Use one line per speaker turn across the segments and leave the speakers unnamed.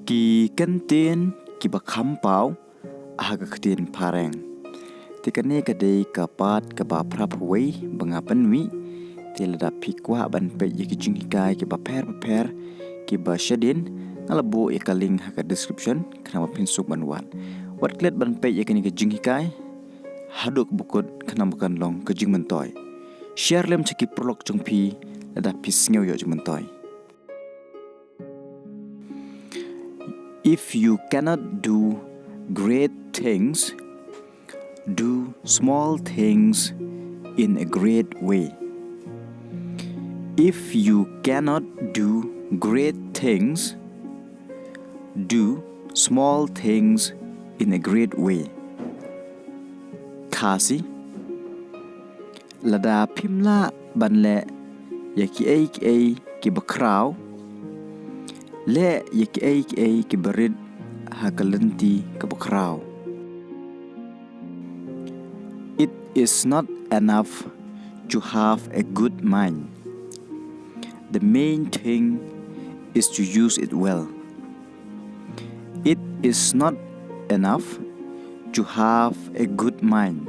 Kyntien Kiba Kham pau aga Ktien Phareng. Tikane kadai kapat kaba prapway bangapan wi tilada pikwa ban pe yiki Nonghikai kiba per kiba shadin nalabo ikaling haka description kenapa pinsuk banwan. Wat klet ban pe yiki Nonghikai haduk bukut kenapa bukan long kejing mentoy. Share lem ceki paralok jengpi lada pisngeu yo mentoy. If you cannot do great things, do small things in a great way. If you cannot do great things, do small things in a great way. Kasi lada pymla banle yaki ai ki bakraw le yaki ai ki barid hakalanti ka bakraw. It is not enough to have a good mind. The main thing is to use it well. It is not enough to have a good mind.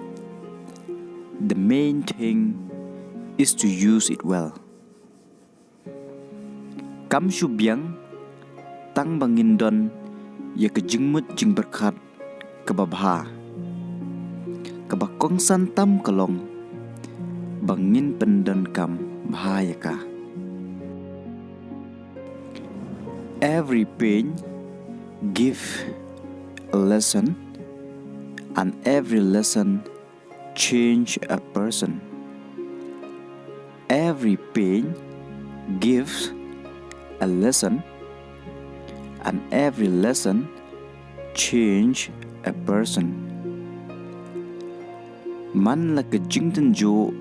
The main thing is to use it well. Kam syubyang tang bangindon ya kejingmut jing berkat kebabha kebakong santam kelong bangin pyndonkam bahaya ka. Every pain give a lesson, and every lesson change a person. Every pain gives a lesson, and every lesson change a person. Man la ka jingtan jo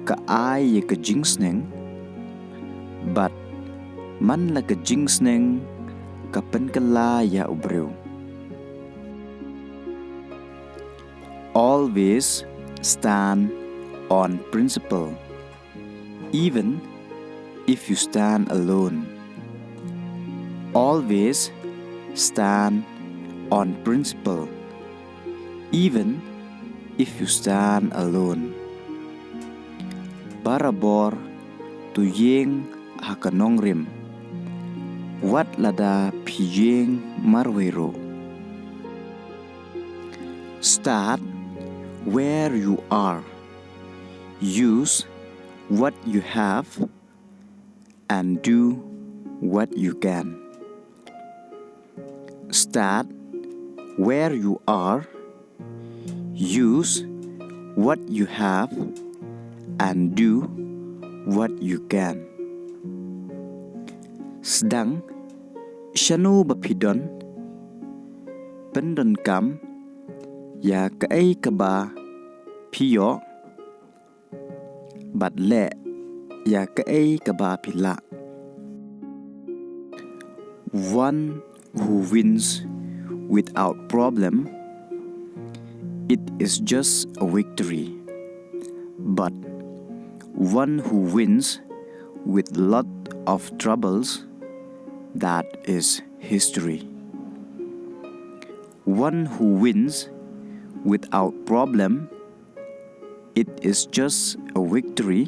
ka ay ka jingsneng, but man la ka jingsneng ka penkala ya ubrew. Always stand on principle, even if you stand alone. Always stand on principle, even if you stand alone. Barabor tuyeng hakanongrim, wat lada piyeng marwero. Start where you are. Use what you have and do what you can. Start where you are. Use what you have and do what you can. Sedang syanu bapidon pyndonkam ya kai kaba piyo bat le ya kai kaba pila. One who wins without problem, it is just a victory. But one who wins with lot of troubles, that is history. One who wins without problem, it is just a victory.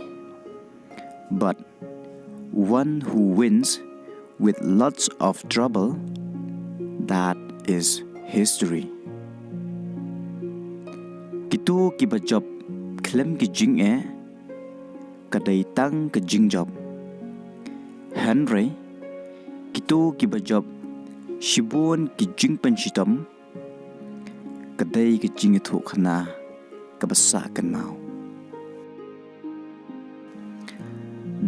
But one who wins with lots of trouble, that is history. Kito kiba job klem ki jing kadai tang ke jing job. Henry kito kiba job shibon ki jing penshitom kadai ki jing thu khana kabasa kanau.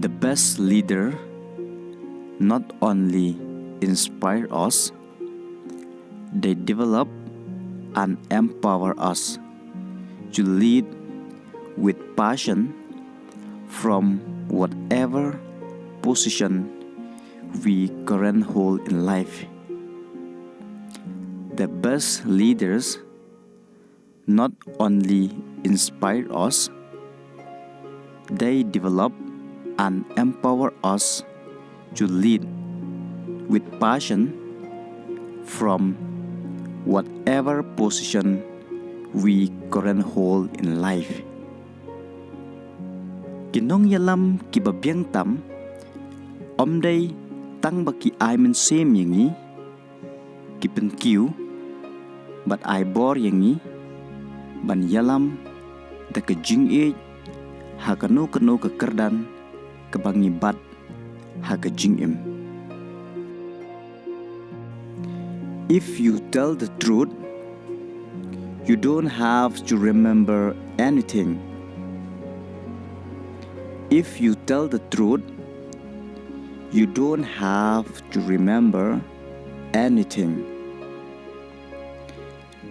The best leader not only inspire us, they develop and empower us to lead with passion from whatever position we currently hold in life. The best leaders not only inspire us, they develop and empower us to lead with passion from whatever position we currently hold in life. Kinong yalam kibabyang tam, omday tang baki ay men sem yangi, kipen kiu, but ay bor yangi, ban yalam da ke jing e, ha kano ke kerdan, ke bangi bat, ha ke jing im. If you tell the truth, you don't have to remember anything. If you tell the truth, you don't have to remember anything.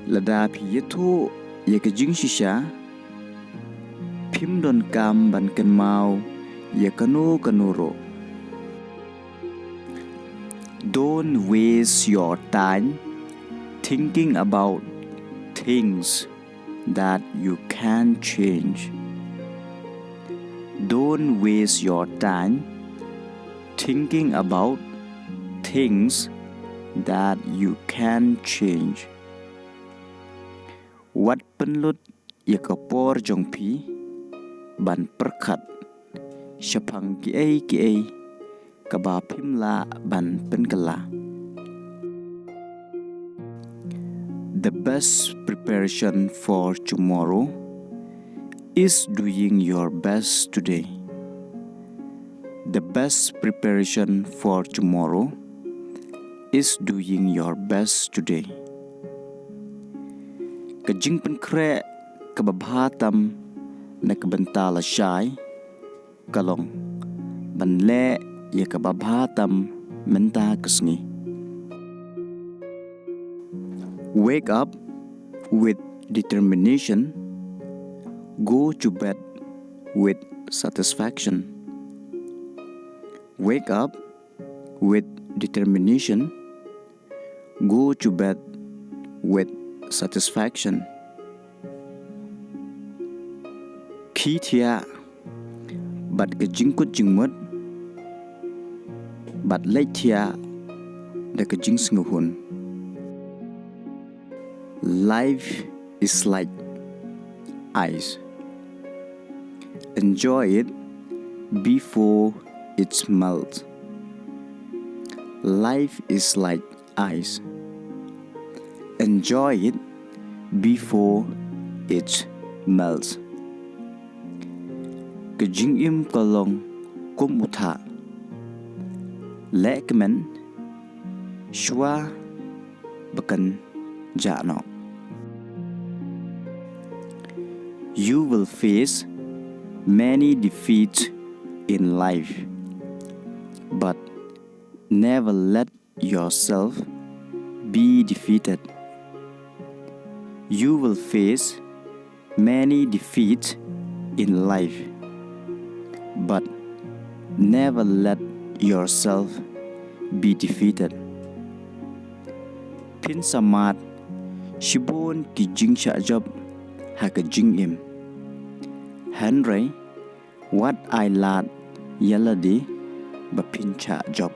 Lada pynithuh ye ke jing shisha, pyndonkam ban ken mau ye kano ro. Don't waste your time thinking about things that you can change. Don't waste your time thinking about things that you can change. Wat penlut ye kapor jong pi ban perkat shapang ki ai kaba pymla ban penkala. The best preparation for tomorrow is doing your best today. The best preparation for tomorrow is doing your best today. Kajing penkre kababhatam na kabantala shai kalong banle ye kababhatam menta kesngi. Wake up with determination. Go to bed with satisfaction. Wake up with determination. Go to bed with satisfaction. Khitia bat ke jingkut jingmut, bat leitia da ke jing sngihun. Life is like ice. Enjoy it before it melts. Life is like ice. Enjoy it before it melts. Kajing im kalong kumutha. Lekmen shwa bakan jano. You will face many defeats in life, but never let yourself be defeated. You will face many defeats in life, but never let yourself be defeated. Pin samat shibon ki jing sha job ha ka jing im. Henry what ialade ba pin cha job.